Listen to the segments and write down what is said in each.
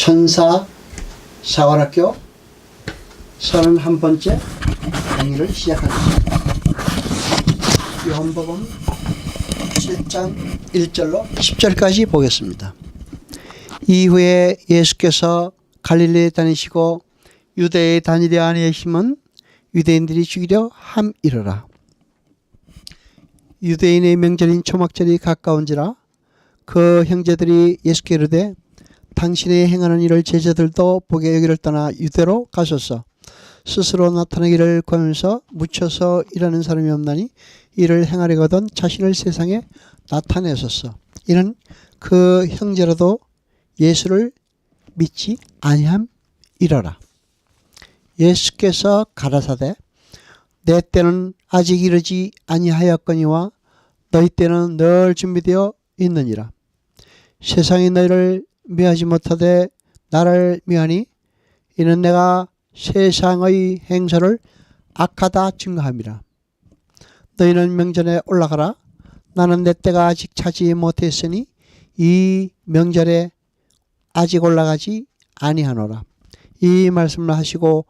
천사 사관학교 31번째 강의를 시작하겠습니다. 요한복음 7장 1절로 10절까지 보겠습니다. 이후에 예수께서 갈릴리에 다니시고 유대에 다니려 아니하심은 유대인들이 죽이려 함이러라. 유대인의 명절인 초막절이 가까운지라 그 형제들이 예수께 이르되 당신의 행하는 일을 제자들도 보게 여기를 떠나 유대로 가소서. 스스로 나타나기를 구하면서 묻혀서 일하는 사람이 없나니 이를 행하려거든 자신을 세상에 나타내소서. 이는 그 형제라도 예수를 믿지 아니함이러라. 예수께서 가라사대 내 때는 아직 이르지 아니하였거니와 너희 때는 늘 준비되어 있느니라. 세상이 너희를 미워하지 못하되 나를 미워하니 이는 내가 세상의 행사를 악하다 증거함이라. 너희는 명절에 올라가라. 나는 내 때가 아직 차지 못했으니 이 명절에 아직 올라가지 아니하노라. 이 말씀을 하시고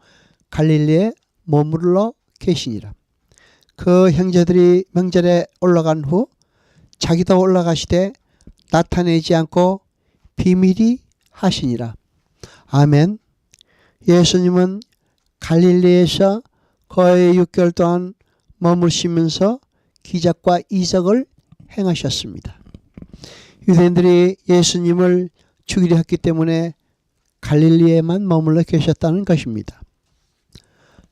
갈릴리에 머물러 계시니라. 그 형제들이 명절에 올라간 후 자기도 올라가시되 나타내지 않고 비밀이 하시니라. 아멘. 예수님은 갈릴리에서 거의 6개월 동안 머무시면서 기적과 이적을 행하셨습니다. 유대인들이 예수님을 죽이려 했기 때문에 갈릴리에만 머물러 계셨다는 것입니다.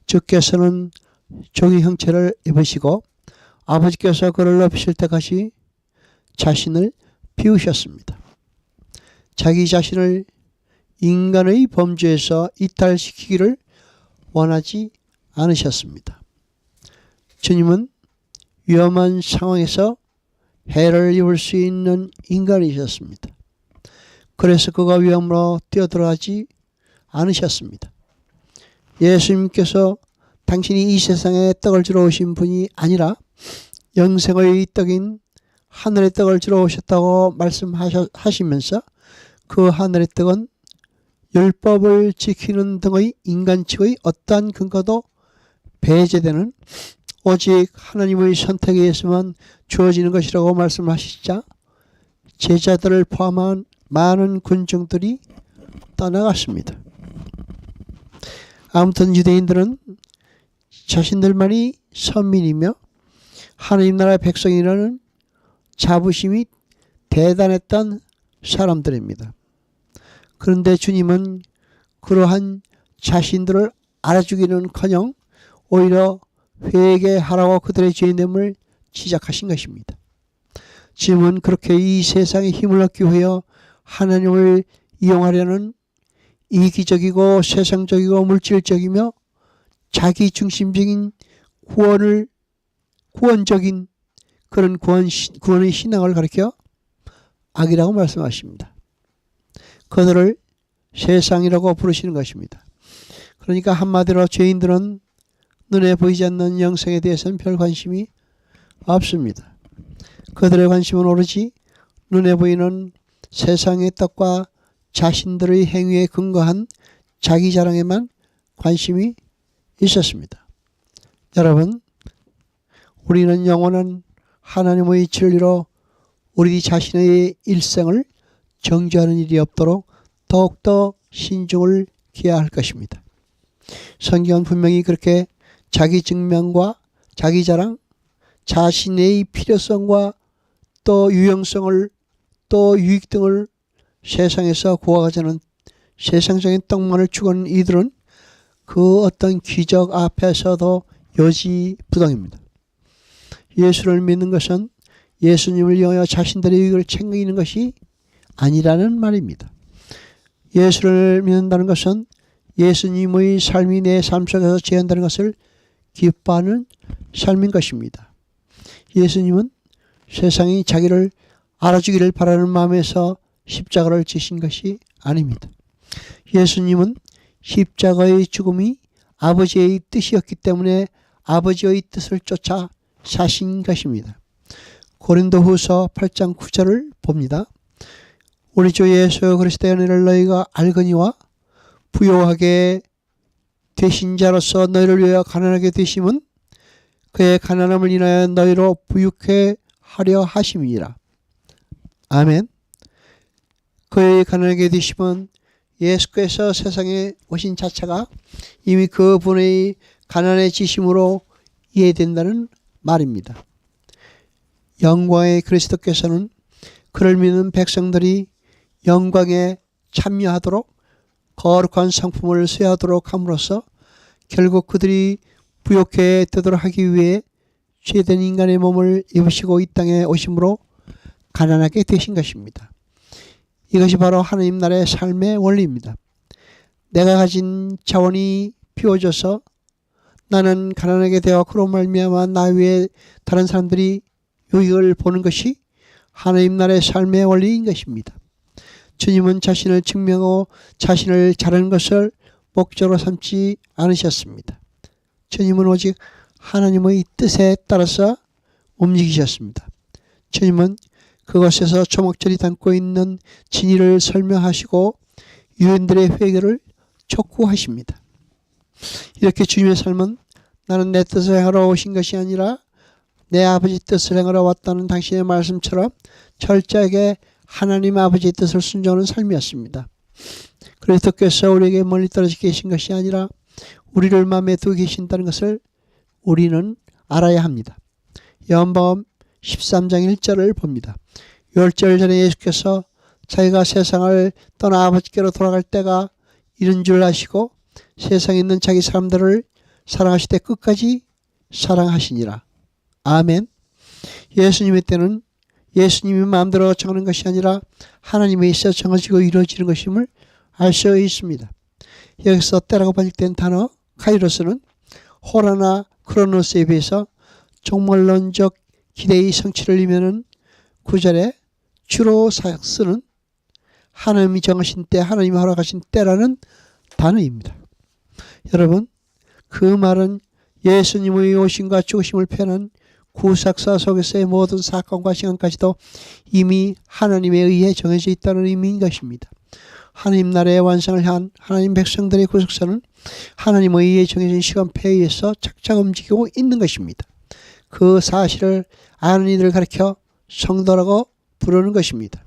주께서는 종의 형체를 입으시고 아버지께서 그를 높이실 때까지 자신을 비우셨습니다. 자기 자신을 인간의 범죄에서 이탈시키기를 원하지 않으셨습니다. 주님은 위험한 상황에서 해를 입을 수 있는 인간이셨습니다. 그래서 그가 위험으로 뛰어들어가지 않으셨습니다. 예수님께서 당신이 이 세상에 떡을 주러 오신 분이 아니라 영생의 떡인 하늘의 떡을 주러 오셨다고 말씀하시면서 그 하늘의 떡은 율법을 지키는 등의 인간측의 어떠한 근거도 배제되는 오직 하나님의 선택에 의해서만 주어지는 것이라고 말씀하시자 제자들을 포함한 많은 군중들이 떠나갔습니다. 아무튼 유대인들은 자신들만이 선민이며 하나님 나라의 백성이라는 자부심이 대단했던 사람들입니다. 그런데 주님은 그러한 자신들을 알아주기는커녕 오히려 회개하라고 그들의 죄됨을 지적하신 것입니다. 주님은 그렇게 이 세상에 힘을 얻기 위해 하나님을 이용하려는 이기적이고 세상적이고 물질적이며 자기 중심적인 구원적인 그런 구원의 신앙을 가리켜 악이라고 말씀하십니다. 그들을 세상이라고 부르시는 것입니다. 그러니까 한마디로 죄인들은 눈에 보이지 않는 영생에 대해서는 별 관심이 없습니다. 그들의 관심은 오로지 눈에 보이는 세상의 떡과 자신들의 행위에 근거한 자기 자랑에만 관심이 있었습니다. 여러분, 우리는 영원한 하나님의 진리로 우리 자신의 일생을 정죄하는 일이 없도록 더욱더 신중을 기해야 할 것입니다. 성경은 분명히 그렇게 자기 증명과 자기 자랑, 자신의 필요성과 또 유용성을 또 유익 등을 세상에서 구하고자 세상적인 떡만을 추구하는 이들은 그 어떤 기적 앞에서도 요지부동입니다. 예수를 믿는 것은 예수님을 이용하여 자신들의 이익을 챙기는 것이 아니라는 말입니다. 예수를 믿는다는 것은 예수님의 삶이 내 삶 속에서 제한다는 것을 기뻐하는 삶인 것입니다. 예수님은 세상이 자기를 알아주기를 바라는 마음에서 십자가를 지신 것이 아닙니다. 예수님은 십자가의 죽음이 아버지의 뜻이었기 때문에 아버지의 뜻을 쫓아 사신 것입니다. 고린도후서 8장 9절을 봅니다. 우리 주 예수 그리스도의 은혜를 너희가 알거니와 부요하게 되신 자로서 너희를 위하여 가난하게 되심은 그의 가난함을 인하여 너희로 부유케 하려 하심이니라. 아멘. 그의 가난하게 되심은 예수께서 세상에 오신 자체가 이미 그분의 가난해지심으로 이해된다는 말입니다. 영광의 그리스도께서는 그를 믿는 백성들이 영광에 참여하도록 거룩한 상품을 수여하도록 함으로써 결국 그들이 부욕해 되도록 하기 위해 죄된 인간의 몸을 입으시고 이 땅에 오심으로 가난하게 되신 것입니다. 이것이 바로 하나님 나라의 삶의 원리입니다. 내가 가진 자원이 비워져서 나는 가난하게 되어 그로 말미암아 나 위에 다른 사람들이 유익을 보는 것이 하나님 나라의 삶의 원리인 것입니다. 주님은 자신을 증명하고 자신을 자르는 것을 목적으로 삼지 않으셨습니다. 주님은 오직 하나님의 뜻에 따라서 움직이셨습니다. 주님은 그것에서 초목절이 담고 있는 진리를 설명하시고 유인들의 회개를 촉구하십니다. 이렇게 주님의 삶은 나는 내 뜻을 행하러 오신 것이 아니라 내 아버지 뜻을 행하러 왔다는 당신의 말씀처럼 철저하게 하나님 아버지의 뜻을 순종하는 삶이었습니다. 그리스도께서 우리에게 멀리 떨어져 계신 것이 아니라 우리를 마음에 두고 계신다는 것을 우리는 알아야 합니다. 요한복음 13장 1절을 봅니다. 10절 전에 예수께서 자기가 세상을 떠나 아버지께로 돌아갈 때가 이른 줄 아시고 세상에 있는 자기 사람들을 사랑하실 때 끝까지 사랑하시니라. 아멘. 예수님의 때는 예수님이 마음대로 정하는 것이 아니라 하나님에 있어 정해지고 이루어지는 것임을 알 수 있습니다. 여기서 때라고 번역된 단어 카이로스는 호라나 크로노스에 비해서 종말론적 기대의 성취를 이면은 9절에 주로 쓰는 하나님이 정하신 때, 하나님이 허락하신 때라는 단어입니다. 여러분, 그 말은 예수님의 오심과 죽으심을 표현한 구속사 속에서의 모든 사건과 시간까지도 이미 하나님에 의해 정해져 있다는 의미인 것입니다. 하나님 나라의 완성을 향한 하나님 백성들의 구속사는 하나님에 의해 정해진 시간표에 의해서 착착 움직이고 있는 것입니다. 그 사실을 아는 이들을 가리켜 성도라고 부르는 것입니다.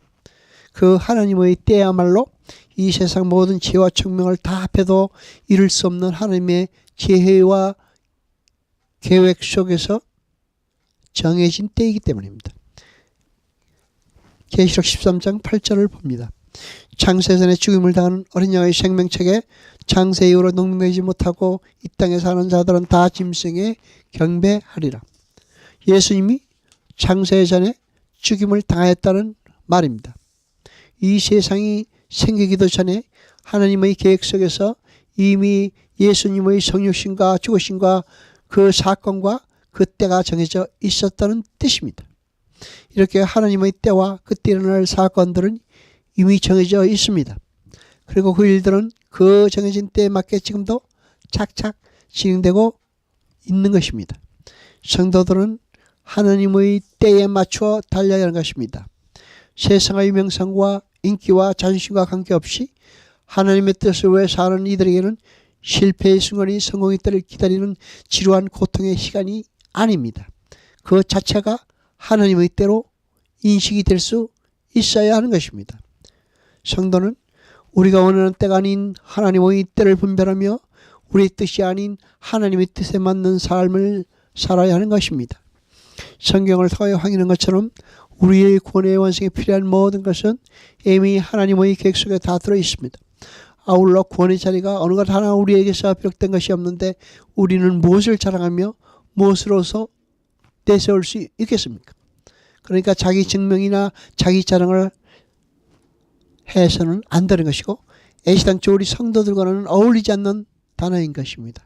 그 하나님의 때야말로 이 세상 모든 지혜와 청명을 다 합해도 이룰 수 없는 하나님의 지혜와 계획 속에서 정해진 때이기 때문입니다. 계시록 13장 8절을 봅니다. 창세전에 죽임을 당하는 어린 양의 생명책에 창세 이후로 농락되지 못하고 이 땅에 사는 자들은 다 짐승에 경배하리라. 예수님이 창세전에 죽임을 당하였다는 말입니다. 이 세상이 생기기도 전에 하나님의 계획 속에서 이미 예수님의 성육신과 죽으심과 그 사건과 그 때가 정해져 있었다는 뜻입니다. 이렇게 하나님의 때와 그때 일어날 사건들은 이미 정해져 있습니다. 그리고 그 일들은 그 정해진 때에 맞게 지금도 착착 진행되고 있는 것입니다. 성도들은 하나님의 때에 맞추어 달려야 하는 것입니다. 세상의 명성과 인기와 자존심과 관계없이 하나님의 뜻을 위해 사는 이들에게는 실패의 순간이 성공의 때를 기다리는 지루한 고통의 시간이 아닙니다. 그 자체가 하나님의 때로 인식이 될 수 있어야 하는 것입니다. 성도는 우리가 원하는 때가 아닌 하나님의 때를 분별하며 우리의 뜻이 아닌 하나님의 뜻에 맞는 삶을 살아야 하는 것입니다. 성경을 통하여 확인한 것처럼 우리의 구원의 완성에 필요한 모든 것은 이미 하나님의 계획 속에 다 들어 있습니다. 아울러 구원의 자리가 어느 것 하나 우리에게서 비롯된 것이 없는데 우리는 무엇을 자랑하며 무엇으로서 내세울 수 있겠습니까? 그러니까 자기 증명이나 자기 자랑을 해서는 안 되는 것이고 애시당초 우리 성도들과는 어울리지 않는 단어인 것입니다.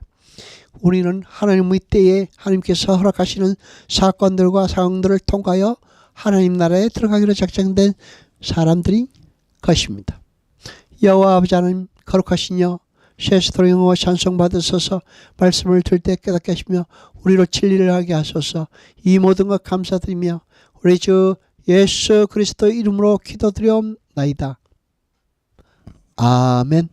우리는 하나님의 때에 하나님께서 허락하시는 사건들과 상황들을 통하여 하나님 나라에 들어가기로 작정된 사람들인 것입니다. 여호와 아버지 하나님 거룩하시며 세세토록 영광과 찬송 받으소서. 말씀을 들을 때 깨닫게 하시며 우리로 진리를 하게 하소서. 이 모든 것 감사드리며 우리 주 예수 그리스도 이름으로 기도드리옵나이다. 나이다. 아멘.